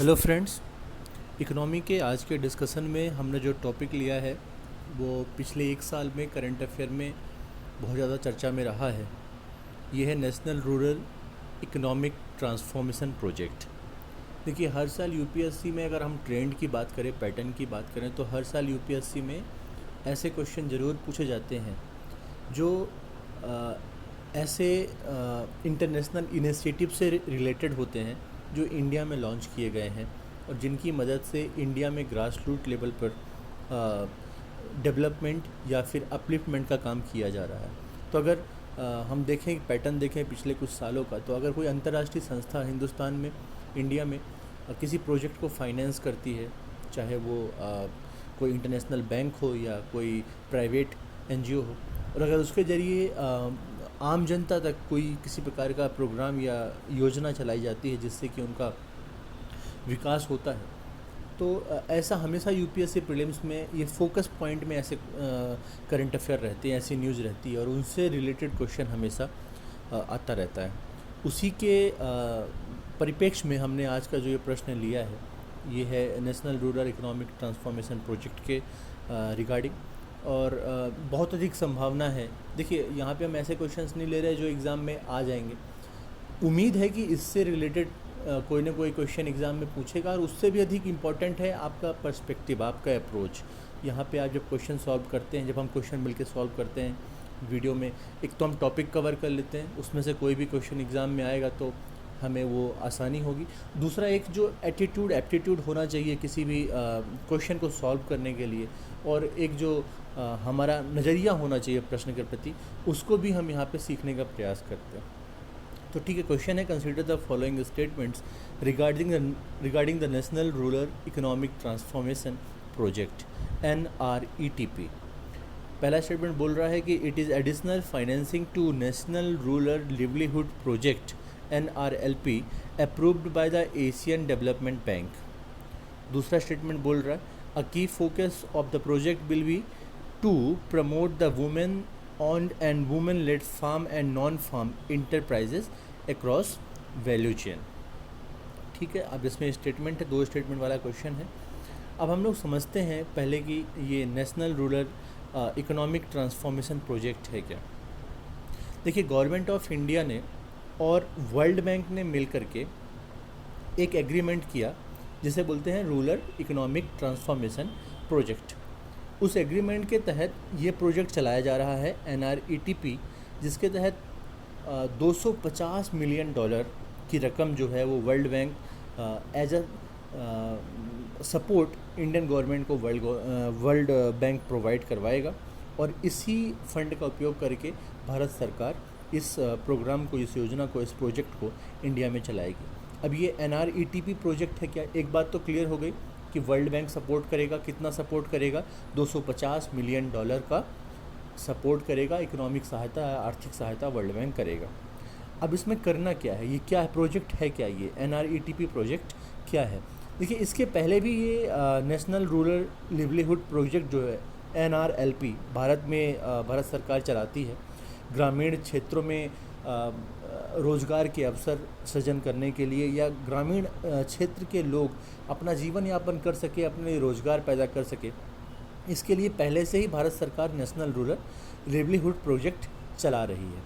Hello friends. Economy के आज के डिस्कशन में हमने जो टॉपिक लिया है वो पिछले एक साल में करंट अफेयर में बहुत ज़्यादा चर्चा में रहा है। ये है national rural economic transformation project. देखिए, हर साल यूपीएससी में अगर हम ट्रेंड की बात करें, पैटर्न की बात करें, तो हर साल यूपीएससी में ऐसे क्वेश्चन ज़रूर पूछे जाते हैं जो अ, ऐसे इंटरनेशनल इनिशिएटिव से रिलेटेड होते हैं जो इंडिया में लॉन्च किए गए हैं और जिनकी मदद से इंडिया में ग्रास रूट लेवल पर डेवलपमेंट या फिर अपलिफ्टमेंट का काम किया जा रहा है। तो अगर हम देखें, पैटर्न देखें पिछले कुछ सालों का, तो अगर कोई अंतर्राष्ट्रीय संस्था हिंदुस्तान में, इंडिया में किसी प्रोजेक्ट को फाइनेंस करती है, चाहे वो कोई इंटरनेशनल बैंक हो या कोई प्राइवेट एनजीओ हो, और अगर उसके ज़रिए आम जनता तक कोई किसी प्रकार का प्रोग्राम या योजना चलाई जाती है जिससे कि उनका विकास होता है, तो ऐसा हमेशा यूपीएससी प्रीलिम्स में ये फोकस पॉइंट में ऐसे करंट अफेयर रहते हैं, ऐसी न्यूज़ रहती है और उनसे रिलेटेड क्वेश्चन हमेशा आता रहता है। उसी के परिप्रेक्ष्य में हमने आज का जो ये प्रश्न लिया है, ये है national rural economic transformation project के रिगार्डिंग। और बहुत अधिक संभावना है। देखिए, यहाँ पे हम ऐसे क्वेश्चंस नहीं ले रहे जो एग्ज़ाम में आ जाएंगे। उम्मीद है कि इससे रिलेटेड कोई ना कोई क्वेश्चन एग्ज़ाम में पूछेगा, और उससे भी अधिक इम्पॉर्टेंट है आपका पर्सपेक्टिव, आपका अप्रोच। यहाँ पे आप जब क्वेश्चन सॉल्व करते हैं, जब हम क्वेश्चन मिलकर सॉल्व करते हैं वीडियो में, एक तो हम टॉपिक कवर कर लेते हैं, उसमें से कोई भी क्वेश्चन एग्ज़ाम में आएगा तो हमें वो आसानी होगी। दूसरा, एक जो एप्टीट्यूड होना चाहिए किसी भी क्वेश्चन को सॉल्व करने के लिए, और एक जो हमारा नज़रिया होना चाहिए प्रश्न के प्रति, उसको भी हम यहाँ पे सीखने का प्रयास करते हैं। तो ठीक है, क्वेश्चन है, consider the following statements regarding the national rural economic transformation project NRETP। पहला स्टेटमेंट बोल रहा है कि it is additional financing to national rural livelihood project NRLP approved by the Asian development bank. दूसरा स्टेटमेंट बोल रहा है a key focus of the project will be to promote the women owned and women led farm and non farm enterprises across value chain। ठीक है, अब इसमें statement है, दो स्टेटमेंट वाला क्वेश्चन है। अब हम लोग समझते हैं पहले कि ये national rural economic transformation project है क्या। देखिए, गवर्नमेंट ऑफ इंडिया ने और वर्ल्ड बैंक ने मिल करके एक एग्रीमेंट किया जिसे बोलते हैं रूरल इकोनॉमिक ट्रांसफॉर्मेशन प्रोजेक्ट। उस एग्रीमेंट के तहत ये प्रोजेक्ट चलाया जा रहा है NRETP, जिसके तहत 250 मिलियन डॉलर की रकम जो है वो world bank as a support Indian government को वर्ल्ड बैंक प्रोवाइड करवाएगा, और इसी फंड का उपयोग करके भारत सरकार इस प्रोग्राम को, इस योजना को, इस प्रोजेक्ट को इंडिया में चलाएगी। अब ये NRETP प्रोजेक्ट है क्या, एक बात तो क्लियर हो गई कि वर्ल्ड बैंक सपोर्ट करेगा। कितना सपोर्ट करेगा? 250 मिलियन डॉलर का सपोर्ट करेगा, इकोनॉमिक सहायता, आर्थिक सहायता वर्ल्ड बैंक करेगा। अब इसमें करना क्या है, ये क्या है, प्रोजेक्ट है क्या, ये NRETP प्रोजेक्ट क्या है? देखिए, इसके पहले भी ये नेशनल रूरल लिवलीहुड प्रोजेक्ट जो है NRLP भारत में भारत सरकार चलाती है। ग्रामीण क्षेत्रों में रोज़गार के अवसर सृजन करने के लिए, या ग्रामीण क्षेत्र के लोग अपना जीवन यापन कर सके, अपने रोज़गार पैदा कर सके, इसके लिए पहले से ही भारत सरकार नेशनल रूरल लिवलीहुड प्रोजेक्ट चला रही है।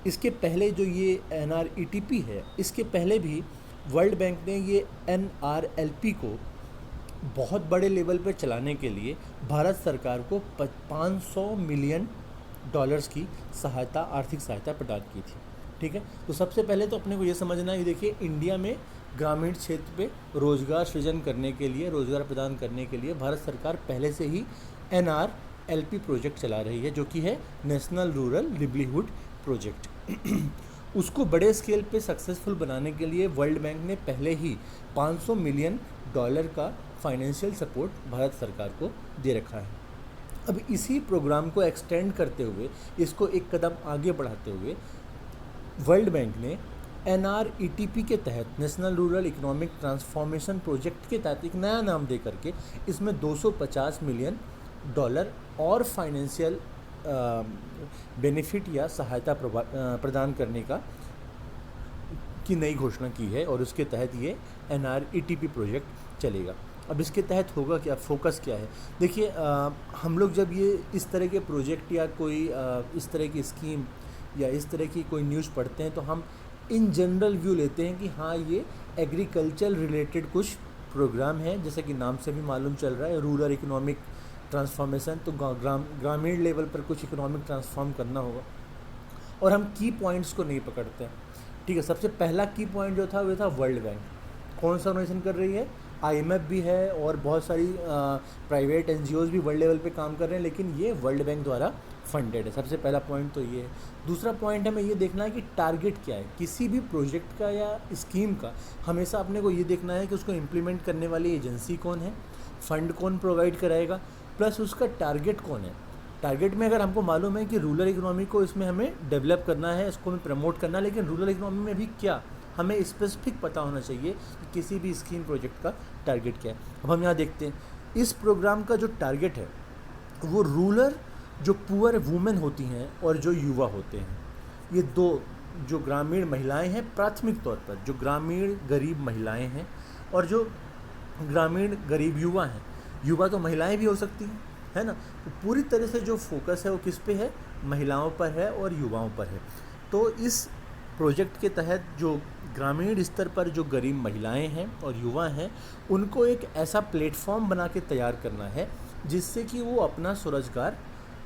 इसके पहले जो ये NRETP है, इसके पहले भी वर्ल्ड बैंक ने ये NRLP को बहुत बड़े लेवल पर चलाने के लिए भारत सरकार को 500 मिलियन डॉलर्स की सहायता, आर्थिक सहायता प्रदान की थी। ठीक है, तो सबसे पहले तो अपने को ये समझना है, देखिए, इंडिया में ग्रामीण क्षेत्र पे रोज़गार सृजन करने के लिए, रोज़गार प्रदान करने के लिए भारत सरकार पहले से ही NRLP प्रोजेक्ट चला रही है, जो कि है नेशनल रूरल लिवलीहुड प्रोजेक्ट। उसको बड़े स्केल पे सक्सेसफुल बनाने के लिए वर्ल्ड बैंक ने पहले ही 500 मिलियन डॉलर का फाइनेंशियल सपोर्ट भारत सरकार को दे रखा है। अब इसी प्रोग्राम को एक्सटेंड करते हुए, इसको एक कदम आगे बढ़ाते हुए, वर्ल्ड बैंक ने NRETP के तहत, national rural economic transformation project के तहत, एक नया नाम दे करके इसमें 250 मिलियन डॉलर और फाइनेंशियल बेनिफिट या सहायता प्रदान करने का की नई घोषणा की है और उसके तहत ये NRETP प्रोजेक्ट चलेगा। अब इसके तहत होगा क्या, फोकस क्या है? देखिए हम लोग जब ये इस तरह के प्रोजेक्ट या कोई इस तरह की स्कीम या इस तरह की कोई न्यूज़ पढ़ते हैं तो हम इन जनरल व्यू लेते हैं कि हाँ ये एग्रीकल्चर रिलेटेड कुछ प्रोग्राम है, जैसे कि नाम से भी मालूम चल रहा है रूरल इकोनॉमिक ट्रांसफॉर्मेशन, तो ग्रामीण लेवल पर कुछ इकोनॉमिक ट्रांसफॉर्म करना होगा और हम की पॉइंट्स को नहीं पकड़ते हैं। ठीक है, सबसे पहला की पॉइंट जो था वो था वर्ल्ड बैंक। कौन सा ऑर्गेनाइजेशन कर रही है? IMF भी है और बहुत सारी प्राइवेट NGOs भी वर्ल्ड लेवल पे काम कर रहे हैं, लेकिन ये वर्ल्ड बैंक द्वारा फंडेड है। सबसे पहला पॉइंट तो ये है। दूसरा पॉइंट हमें ये देखना है कि टारगेट क्या है किसी भी प्रोजेक्ट का या स्कीम का। हमेशा अपने को ये देखना है कि उसको इम्प्लीमेंट करने वाली एजेंसी कौन है, फंड कौन प्रोवाइड कराएगा, प्लस उसका टारगेट कौन है। टारगेट में अगर हमको मालूम है कि रूरल इकोनॉमी को इसमें हमें डेवलप करना है, इसको हमें प्रमोट करना है, लेकिन रूरल इकोनॉमी में भी क्या, हमें स्पेसिफिक पता होना चाहिए कि किसी भी स्कीम प्रोजेक्ट का टारगेट क्या है। अब हम यहाँ देखते हैं इस प्रोग्राम का जो टारगेट है वो रूरल जो पुअर वुमेन होती हैं और जो युवा होते हैं, ये दो जो ग्रामीण महिलाएं हैं, प्राथमिक तौर पर जो ग्रामीण गरीब महिलाएं हैं और जो ग्रामीण गरीब युवा हैं। युवा तो महिलाएं भी हो सकती हैं, है ना। तो पूरी तरह से जो फोकस है वो किस पे है? महिलाओं पर है और युवाओं पर है। तो इस प्रोजेक्ट के तहत जो ग्रामीण स्तर पर जो गरीब महिलाएं हैं और युवा हैं उनको एक ऐसा प्लेटफॉर्म बना के तैयार करना है जिससे कि वो अपना स्वरोजगार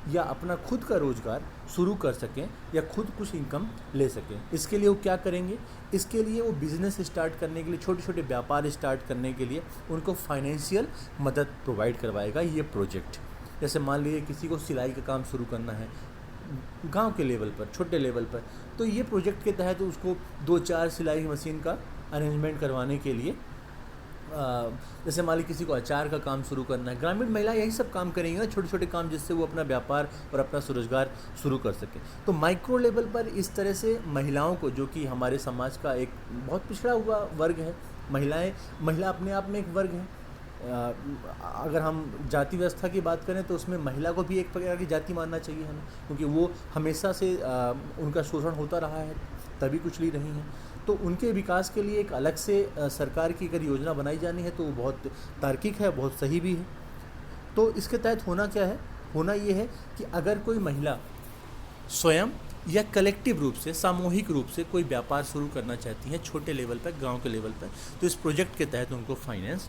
या अपना खुद का रोज़गार शुरू कर सकें या खुद कुछ इनकम ले सकें। इसके लिए वो क्या करेंगे? इसके लिए वो बिज़नेस स्टार्ट करने के लिए, छोटे छोटे व्यापार स्टार्ट करने के लिए उनको फाइनेंशियल मदद प्रोवाइड करवाएगा ये प्रोजेक्ट। जैसे मान लीजिए किसी को सिलाई का काम शुरू करना है गांव के लेवल पर, छोटे लेवल पर, तो ये प्रोजेक्ट के तहत उसको 2-4 सिलाई मशीन का अरेंजमेंट करवाने के लिए, जैसे मान लीजिए किसी को अचार का काम शुरू करना है, ग्रामीण महिला यही सब काम करेंगी ना, छोटे छोटे काम, जिससे वो अपना व्यापार और अपना स्वरोजगार शुरू कर सके। तो माइक्रो लेवल पर इस तरह से महिलाओं को, जो कि हमारे समाज का एक बहुत पिछड़ा हुआ वर्ग है, महिला अपने आप में एक वर्ग है। अगर हम जाति व्यवस्था की बात करें तो उसमें महिला को भी एक प्रकार की जाति मानना चाहिए हमें, क्योंकि वो हमेशा से उनका शोषण होता रहा है, तभी कुछ ली रही हैं। तो उनके विकास के लिए एक अलग से सरकार की अगर योजना बनाई जानी है तो वो बहुत तार्किक है, बहुत सही भी है। तो इसके तहत होना क्या है? होना ये है कि अगर कोई महिला स्वयं या कलेक्टिव रूप से, सामूहिक रूप से कोई व्यापार शुरू करना चाहती हैं छोटे लेवल पर, गांव के लेवल पर, तो इस प्रोजेक्ट के तहत उनको फाइनेंस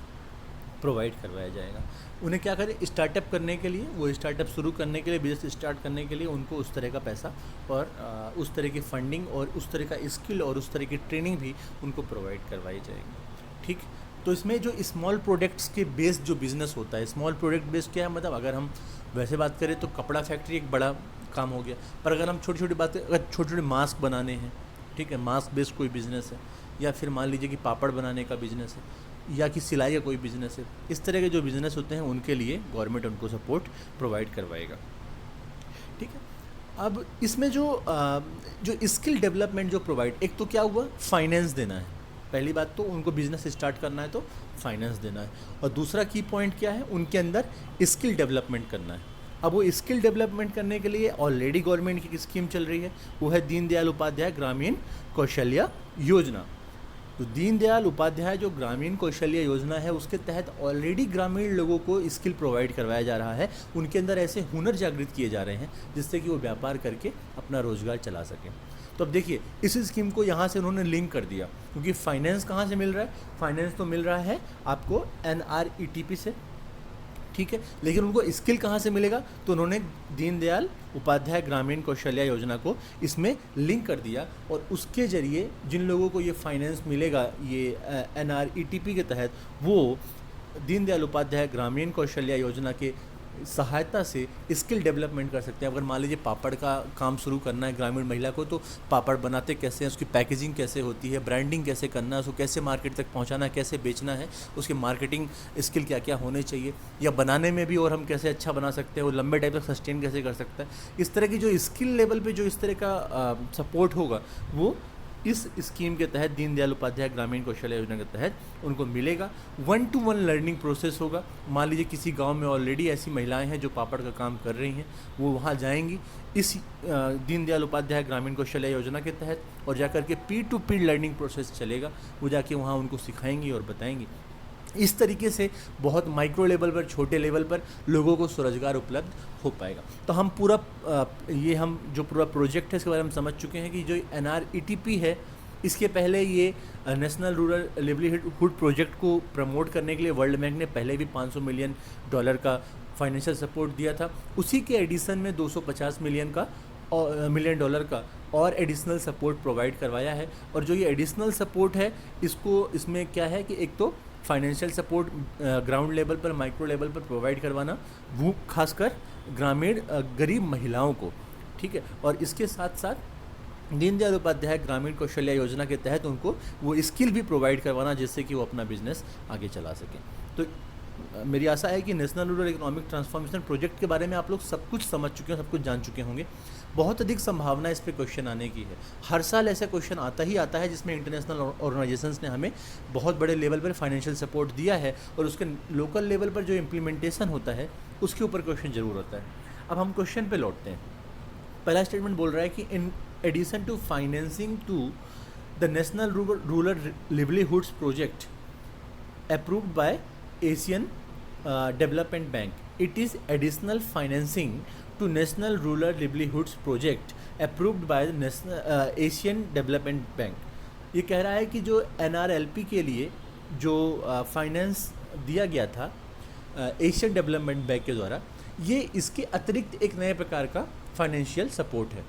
प्रोवाइड करवाया जाएगा। उन्हें क्या करें? स्टार्टअप करने के लिए, वो स्टार्टअप शुरू करने के लिए, बिजनेस स्टार्ट करने के लिए उनको उस तरह का पैसा और उस तरह की फंडिंग और उस तरह का स्किल और उस तरह की ट्रेनिंग भी उनको प्रोवाइड करवाई जाएगी। ठीक, तो इसमें जो स्मॉल प्रोडक्ट्स के बेस्ड जो बिज़नेस होता है, स्मॉल प्रोडक्ट बेस्ड क्या है? मतलब अगर हम वैसे बात करें तो कपड़ा फैक्ट्री एक बड़ा काम हो गया, पर अगर हम छोटी छोटी बातें, अगर छोटे छोटे मास्क बनाने हैं, ठीक है, मास्क बेस्ड कोई बिज़नेस है, या फिर मान लीजिए कि पापड़ बनाने का बिज़नेस है, या कि सिलाई का कोई बिज़नेस है, इस तरह के जो बिज़नेस होते हैं उनके लिए गवर्नमेंट उनको सपोर्ट प्रोवाइड करवाएगा। ठीक है, अब इसमें जो स्किल डेवलपमेंट जो प्रोवाइड, एक तो क्या हुआ? फाइनेंस देना है। पहली बात तो उनको बिज़नेस स्टार्ट करना है तो फाइनेंस देना है, और दूसरा की पॉइंट क्या है? उनके अंदर स्किल डेवलपमेंट करना है। अब वो स्किल डेवलपमेंट करने के लिए ऑलरेडी गवर्नमेंट की स्कीम चल रही है, वो है दीनदयाल उपाध्याय ग्रामीण कौशल्य योजना। तो दीनदयाल उपाध्याय जो ग्रामीण कौशल्य योजना है उसके तहत ऑलरेडी ग्रामीण लोगों को स्किल प्रोवाइड करवाया जा रहा है, उनके अंदर ऐसे हुनर जागृत किए जा रहे हैं जिससे कि वो व्यापार करके अपना रोजगार चला सकें। तो अब देखिए इस स्कीम को यहाँ से उन्होंने लिंक कर दिया, क्योंकि फाइनेंस कहाँ से मिल रहा है? फाइनेंस तो मिल रहा है आपको NRETP से, ठीक है, लेकिन उनको स्किल कहाँ से मिलेगा? तो उन्होंने दीनदयाल उपाध्याय ग्रामीण कौशल्य योजना को इसमें लिंक कर दिया, और उसके ज़रिए जिन लोगों को ये फाइनेंस मिलेगा ये NRETP के तहत, वो दीनदयाल उपाध्याय ग्रामीण कौशल्य योजना के सहायता से स्किल डेवलपमेंट कर सकते हैं। अगर मान लीजिए पापड़ का काम शुरू करना है ग्रामीण महिला को, तो पापड़ बनाते कैसे हैं, उसकी पैकेजिंग कैसे होती है, ब्रांडिंग कैसे करना है, उसको कैसे मार्केट तक पहुंचाना है, कैसे बेचना है, उसकी मार्केटिंग स्किल क्या क्या होने चाहिए, या बनाने में भी और हम कैसे अच्छा बना सकते हैं, वो लंबे टाइम तक सस्टेन कैसे कर सकता है। इस तरह की जो स्किल लेवल पर जो इस तरह का सपोर्ट होगा वो इस स्कीम के तहत, दीनदयाल उपाध्याय ग्रामीण कौशल्य योजना के तहत उनको मिलेगा। 1-to-1 लर्निंग प्रोसेस होगा। मान लीजिए किसी गांव में ऑलरेडी ऐसी महिलाएं हैं जो पापड़ का काम कर रही हैं, वो वहां जाएंगी इस दीनदयाल उपाध्याय ग्रामीण कौशल्य योजना के तहत, और जाकर के P2P लर्निंग प्रोसेस चलेगा। वो जाके वहाँ उनको सिखाएंगी और बताएंगी। इस तरीके से बहुत माइक्रो लेवल पर, छोटे लेवल पर लोगों को स्वरोजगार उपलब्ध हो पाएगा। तो हम पूरा हम जो पूरा प्रोजेक्ट है इसके बारे में समझ चुके हैं कि जो NRETP है, इसके पहले ये नेशनल रूरल लिवलीहुड प्रोजेक्ट को प्रमोट करने के लिए वर्ल्ड बैंक ने पहले भी $500 मिलियन का फाइनेंशियल सपोर्ट दिया था। उसी के एडिशन में $250 मिलियन का और एडिशनल सपोर्ट प्रोवाइड करवाया है। और जो ये एडिशनल सपोर्ट है, इसमें क्या है कि एक तो फाइनेंशियल सपोर्ट ग्राउंड लेवल पर, माइक्रो लेवल पर प्रोवाइड करवाना, वो खासकर ग्रामीण गरीब महिलाओं को, ठीक है। और इसके साथ साथ दीनदयाल उपाध्याय ग्रामीण कौशल्य योजना के तहत उनको वो स्किल भी प्रोवाइड करवाना, जिससे कि वो अपना बिजनेस आगे चला सकें। तो मेरी आशा है कि national rural economic transformation project के बारे में आप लोग सब कुछ समझ चुके हैं, सब कुछ जान चुके होंगे। बहुत अधिक संभावना इस पे क्वेश्चन आने की है। हर साल ऐसा क्वेश्चन आता ही आता है जिसमें इंटरनेशनल ऑर्गेनाइजेशंस ने हमें बहुत बड़े लेवल पर फाइनेंशियल सपोर्ट दिया है, और उसके लोकल लेवल पर जो इम्प्लीमेंटेशन होता है उसके ऊपर क्वेश्चन जरूर होता है। अब हम क्वेश्चन पे लौटते हैं। पहला स्टेटमेंट बोल रहा है कि in addition to financing to the national Rural Livelihoods Project approved by Asian development Bank, it is additional financing to National Rural Livelihoods Project approved by the National Asian Development Bank। ये कह रहा है कि जो NRLP के लिए जो finance दिया गया था एशियन डेवलपमेंट बैंक के द्वारा, ये इसके अतिरिक्त एक नए प्रकार का फाइनेंशियल सपोर्ट है।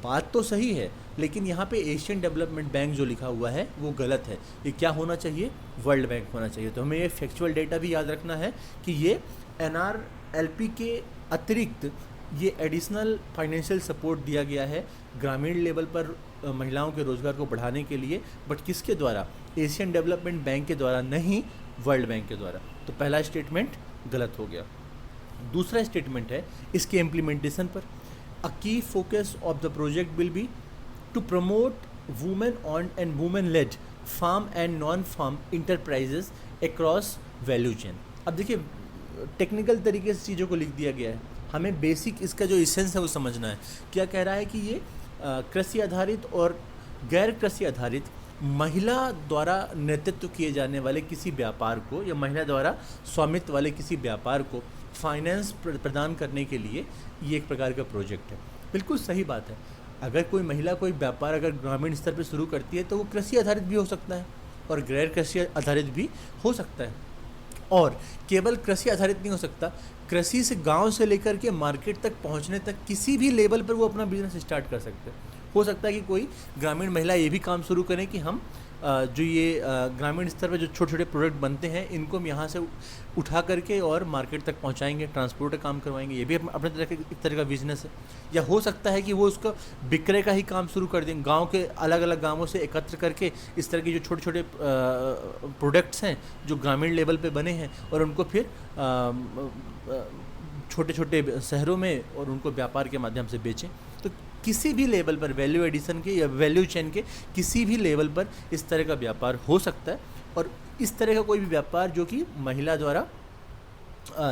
बात तो सही है, लेकिन यहाँ पे एशियन डेवलपमेंट बैंक जो लिखा हुआ है वो गलत है। ये क्या होना चाहिए? वर्ल्ड बैंक होना चाहिए। तो हमें ये फैक्चुअल डेटा भी याद रखना है कि ये NRLP के अतिरिक्त ये एडिशनल फाइनेंशियल सपोर्ट दिया गया है ग्रामीण लेवल पर महिलाओं के रोज़गार को बढ़ाने के लिए, बट किसके द्वारा? एशियन डेवलपमेंट बैंक के द्वारा, नहीं वर्ल्ड बैंक के द्वारा। तो पहला स्टेटमेंट गलत हो गया। दूसरा स्टेटमेंट है इसके इम्प्लीमेंटेशन पर। A key focus of the project will be to promote women owned and women led farm and non farm enterprises across value chain. अब देखिए, टेक्निकल तरीके से चीज़ों को लिख दिया गया है, हमें बेसिक इसका जो इसेंस है वो समझना है। क्या कह रहा है कि ये कृषि आधारित और गैर कृषि आधारित महिला द्वारा नेतृत्व किए जाने वाले किसी व्यापार को, या महिला द्वारा स्वामित्व वाले किसी व्यापार को फाइनेंस प्रदान करने के लिए ये एक प्रकार का प्रोजेक्ट है। बिल्कुल सही बात है। अगर कोई महिला कोई व्यापार अगर ग्रामीण स्तर पर शुरू करती है तो वो कृषि आधारित भी हो सकता है और गैर कृषि आधारित भी हो सकता है। और केवल कृषि आधारित नहीं हो सकता, कृषि से गांव से लेकर के मार्केट तक पहुंचने तक किसी भी लेवल पर वो अपना बिजनेस स्टार्ट कर सकते हैं। हो सकता है कि कोई ग्रामीण महिला ये भी काम शुरू करें कि हम जो ये ग्रामीण स्तर पर जो छोटे छोटे प्रोडक्ट बनते हैं इनको हम यहाँ से उठा करके और मार्केट तक पहुँचाएंगे, ट्रांसपोर्ट का काम करवाएंगे। ये भी अपने एक तरह का बिजनेस है। या हो सकता है कि वो उसका विक्रय का ही काम शुरू कर दें, गांव के अलग अलग गांवों से एकत्र करके इस तरह के जो छोटे छोटे प्रोडक्ट्स हैं जो ग्रामीण लेवल पे बने हैं, और उनको फिर छोटे छोटे शहरों में और उनको व्यापार के माध्यम से बेचें। तो किसी भी लेवल पर, वैल्यू एडिशन के या वैल्यू चेन के किसी भी लेवल पर इस तरह का व्यापार हो सकता है। और इस तरह का कोई भी व्यापार जो कि महिला द्वारा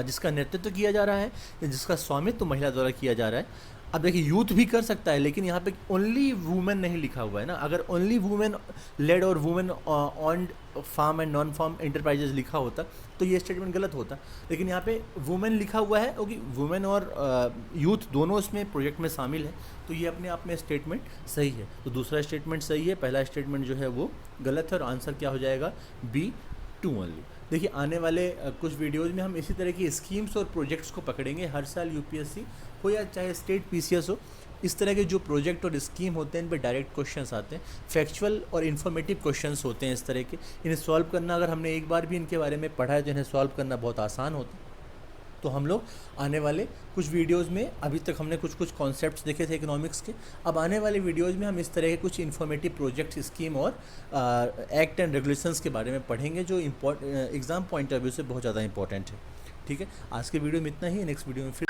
जिसका नेतृत्व किया जा रहा है या जिसका स्वामित्व महिला द्वारा किया जा रहा है। अब देखिए, यूथ भी कर सकता है, लेकिन यहाँ पे ओनली वुमेन नहीं लिखा हुआ है ना। अगर ओनली वुमेन लेड और women owned farm and non farm enterprises लिखा होता तो ये स्टेटमेंट गलत होता। लेकिन यहाँ पे वुमेन लिखा हुआ है क्योंकि वुमेन और यूथ दोनों इसमें प्रोजेक्ट में शामिल है, तो ये अपने आप में स्टेटमेंट सही है। तो दूसरा स्टेटमेंट सही है, पहला स्टेटमेंट जो है वो गलत है, और आंसर क्या हो जाएगा? B2 only. देखिए, आने वाले कुछ वीडियोज़ में हम इसी तरह की स्कीम्स और प्रोजेक्ट्स को पकड़ेंगे। हर साल UPSC हो या चाहे स्टेट PCS हो, इस तरह के जो प्रोजेक्ट और स्कीम होते हैं इन पर डायरेक्ट क्वेश्चंस आते हैं, फैक्चुअल और इन्फॉर्मेटिव क्वेश्चंस होते हैं इस तरह के। इन्हें सॉल्व करना, अगर हमने एक बार भी इनके बारे में पढ़ा है तो इन्हें सॉल्व करना बहुत आसान होता है। तो हम लोग आने वाले कुछ वीडियोज़ में, अभी तक हमने कुछ कॉन्सेप्ट्स देखे थे इकोनॉमिक्स के, अब आने वाले वीडियोज़ में हम इस तरह के कुछ इन्फॉर्मेटिव प्रोजेक्ट, स्कीम और एक्ट एंड रेगुलेशंस के बारे में पढ़ेंगे जो एग्ज़ाम पॉइंट ऑफ व्यू से बहुत ज़्यादा इंपॉर्टेंट है। ठीक है, आज के वीडियो में इतना ही। नेक्स्ट वीडियो में फिर